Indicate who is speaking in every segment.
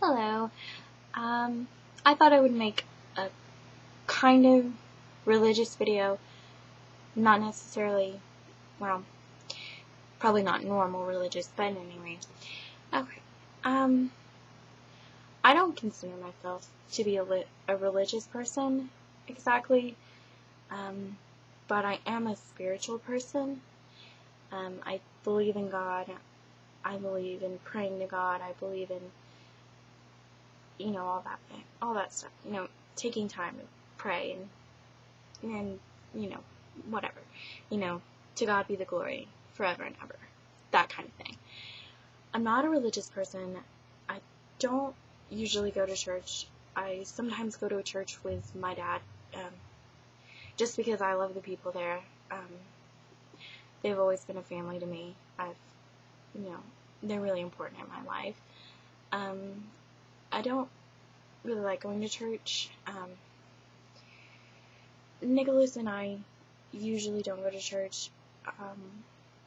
Speaker 1: Hello. I thought I would make a kind of religious video, not necessarily, well, probably not normal religious, but anyway. Okay. I don't consider myself to be a religious person exactly, but I am a spiritual person. I believe in God. I believe in praying to God. I believe in all that stuff, taking time to pray and whatever, to God be the glory forever and ever, that kind of thing. I'm not a religious person. I don't usually go to church. I sometimes go to a church with my dad, just because I love the people there. They've always been a family to me. They're really important in my life. I don't really like going to church. Nicholas and I usually don't go to church.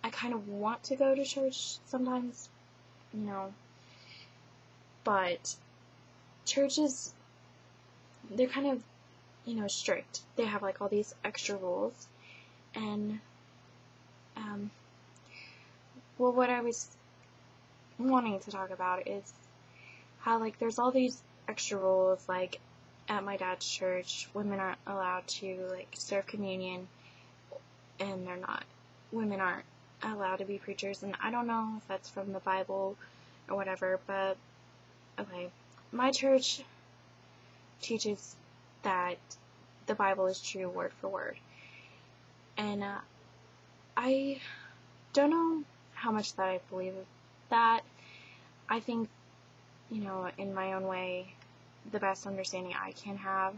Speaker 1: I kind of want to go to church sometimes, but churches, they're kind of, strict. They have, like, all these extra rules, and, well, what I was wanting to talk about is how, like, there's all these extra rules, like, at my dad's church, women aren't allowed to, like, serve communion, and women aren't allowed to be preachers, and I don't know if that's from the Bible or whatever, but, okay, my church teaches that the Bible is true word for word, and, I don't know how much that I believe that. I think, in my own way, the best understanding I can have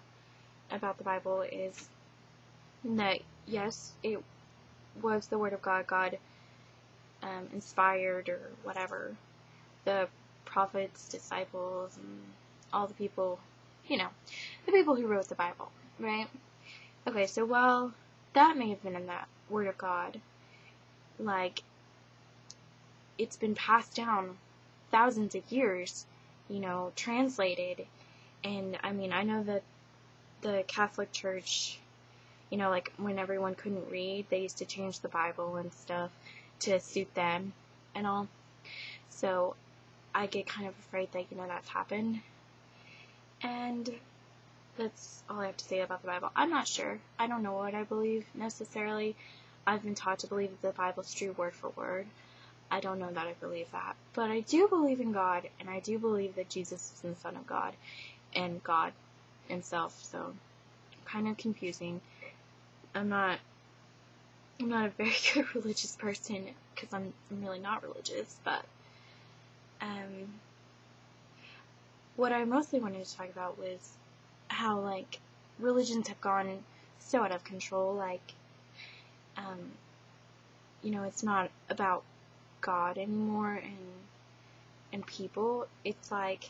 Speaker 1: about the Bible is that, yes, it was the Word of God. God inspired, or whatever, the prophets, disciples, and all the people, the people who wrote the Bible, right? Okay, so while that may have been in that Word of God, like, it's been passed down thousands of years, translated, and, I know that the Catholic Church, like, when everyone couldn't read, they used to change the Bible and stuff to suit them and all, so I get kind of afraid that, that's happened, and that's all I have to say about the Bible. I'm not sure. I don't know what I believe, necessarily. I've been taught to believe that the Bible's true word for word. I don't know that I believe that, but I do believe in God, and I do believe that Jesus is the Son of God, and God himself, so kind of confusing. I'm not a very good religious person, because I'm really not religious, but, what I mostly wanted to talk about was how, like, religions have gone so out of control, like, it's not about God anymore, and people. It's like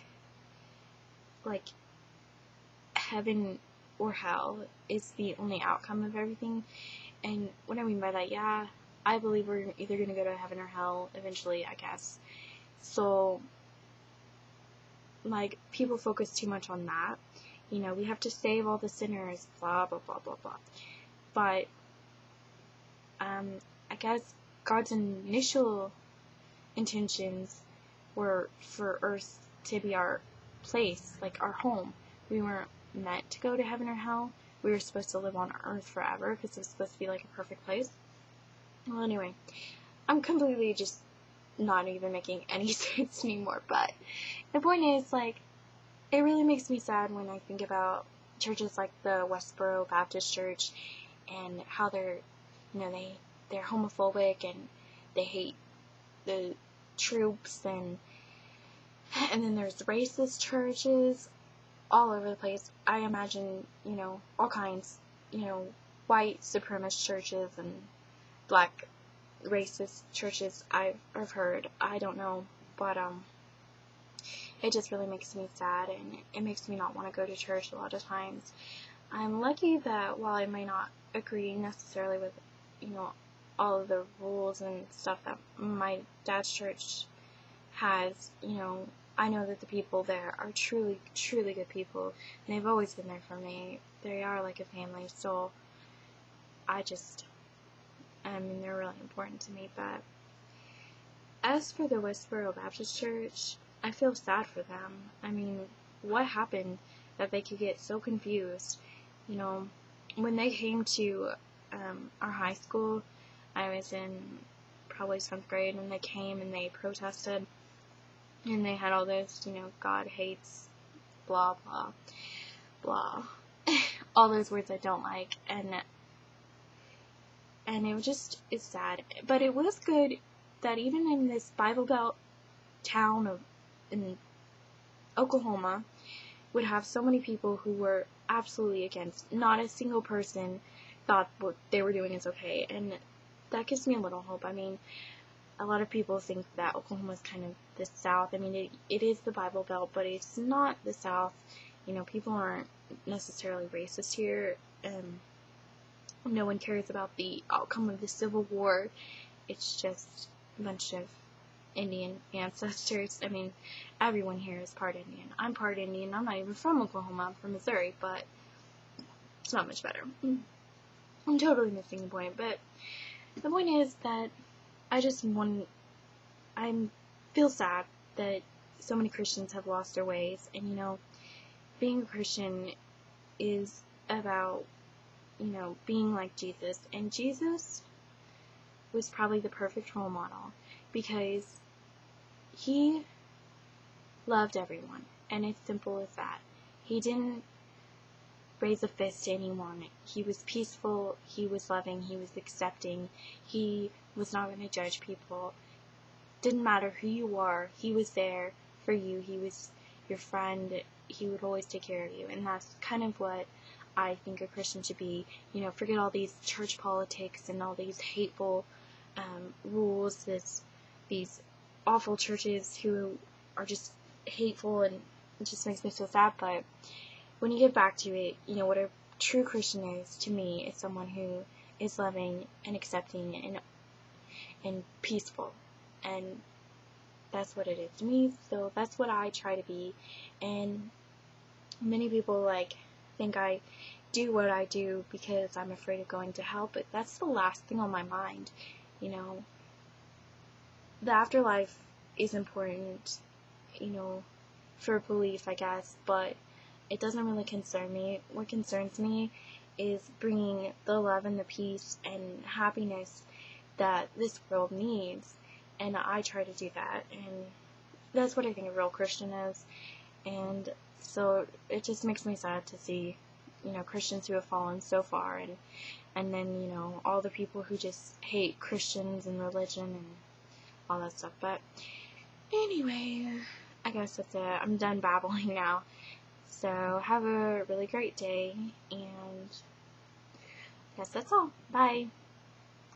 Speaker 1: heaven or hell is the only outcome of everything. And what I mean by that, yeah, I believe we're either going to go to heaven or hell eventually, I guess. So, like, people focus too much on that. We have to save all the sinners, blah, blah, blah, blah, blah. But, I guess God's initial intentions were for Earth to be our place, like our home. We weren't meant to go to heaven or hell. We were supposed to live on Earth forever, because it was supposed to be like a perfect place. Well, anyway, I'm completely just not even making any sense anymore, but the point is, like, it really makes me sad when I think about churches like the Westboro Baptist Church, and how they're homophobic, and they hate the troops, and then there's racist churches all over the place. I imagine, all kinds, white supremacist churches and black racist churches I've heard. I don't know, but, it just really makes me sad, and it makes me not want to go to church a lot of times. I'm lucky that while I may not agree necessarily with, all of the rules and stuff that my dad's church has, I know that the people there are truly, truly good people, and they've always been there for me. They are like a family, so they're really important to me. But as for the Westboro Baptist Church, I feel sad for them. I mean, what happened that they could get so confused? You know, when they came to our high school, I was in probably 7th grade, and they came and they protested, and they had all those, God hates, blah, blah, blah, all those words I don't like, and it's sad. But it was good that even in this Bible Belt town in Oklahoma would have so many people who were absolutely against. Not a single person thought what they were doing is okay, and that gives me a little hope. I mean, a lot of people think that Oklahoma is kind of the South. I mean, it is the Bible Belt, but it's not the South. People aren't necessarily racist here. No one cares about the outcome of the Civil War. It's just a bunch of Indian ancestors. I mean, everyone here is part Indian. I'm part Indian. I'm not even from Oklahoma. I'm from Missouri, but it's not much better. I'm totally missing the point, but the point is that I feel sad that so many Christians have lost their ways, and being a Christian is about, being like Jesus, and Jesus was probably the perfect role model, because he loved everyone, and it's simple as that. He didn't raise a fist to anyone. He was peaceful, he was loving, he was accepting, he was not going to judge people. Didn't matter who you are, he was there for you. He was your friend. He would always take care of you, and that's kind of what I think a Christian should be. Forget all these church politics and all these hateful rules, these awful churches who are just hateful, and it just makes me so sad. But when you get back to it, what a true Christian is, to me, is someone who is loving and accepting and peaceful. And that's what it is to me, so that's what I try to be. And many people, think I do what I do because I'm afraid of going to hell, but that's the last thing on my mind. The afterlife is important, for belief, I guess, but it doesn't really concern me. What concerns me is bringing the love and the peace and happiness that this world needs, and I try to do that, and that's what I think a real Christian is. And so it just makes me sad to see, Christians who have fallen so far, and then, all the people who just hate Christians and religion and all that stuff. But anyway, I guess that's it. I'm done babbling now. So have a really great day, and I guess that's all. Bye.